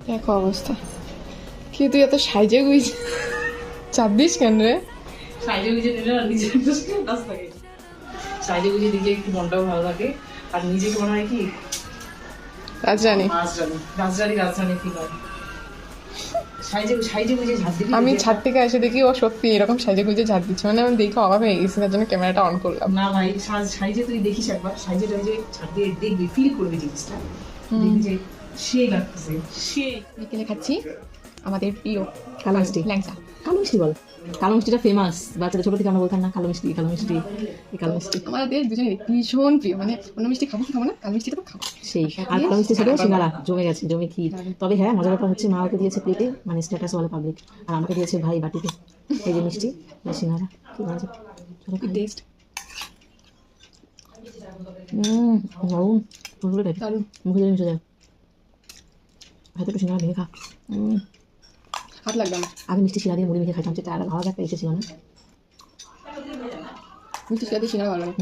দেখো অবস্থা। কি তুই এত সাইজে গুইজ চাপ দিস কেন রে? সাইডে গুজে দিলে আর নিজের কাজ থাকে, সাইডে গুজে দিলে একটু মনটাও ভালো লাগে। আর নিজেকে মনে হয় কি রাজরানী। রাজধানী ফিল হয়। সাইজে গুজে ঝাঁপ দিবি। আমি ছাদ থেকে এসে দেখি ও সত্যি এরকম সাইজে গুজে ঝাড় দিচ্ছে, মানে আমি দেখে অবাক হয়ে গেছি, তার জন্য ক্যামেরাটা অন করলাম। না ভাই, সাইজে তুই দেখিস একবার, সাইজেটা ওই যে ঝাঁপ দিয়ে দেখবি, ফিল করবি জিনিসটা, দেখবি যে সে লাগতেছে। সে বিকেলে খাচ্ছি আমাদের প্রিয় কালো মিষ্টি। ল্যাংচা। কালো মিষ্টি বল, কালো মিষ্টিটা ফেমাস। বাচ্চারা ছোট থেকে আমরা বলতাম না কালো মিষ্টি, কালো মিষ্টি, এই কালো মিষ্টি আমাদের দুজনেরই ভীষণ প্রিয়, মানে অন্য মিষ্টি খাবো কি খাবো না, কালো মিষ্টিটা তো খাবো। সেই। আর কালো মিষ্টির সাথে সিঙ্গারা জমে গেছে, জমে ক্ষীর। তবে হ্যাঁ, মজার ব্যাপার হচ্ছে মা ওকে দিয়েছে প্লেটে, মানে স্ট্যাটাস ওয়ালে পাবলিক, আর আমাকে দিয়েছে ভাই বাটিতে। এই যে মিষ্টি, এই সিঙ্গারা, কি মজা। চলো খাই। টেস্ট দারুণ, ফুলগুলো টাইপ দারুণ। মুখে যদি মিশে যায়। হয়তো একটু সিঙ্গারা ভেঙে খা। হাত লাগবে আমার। আগে মিষ্টি শিরা দিয়ে মুড়ি মেখে খাইতাম, যেটা আর ভালো একটা এসেছিল না। মিষ্টি সাথে সিঙ্গারা ভালো লাগে।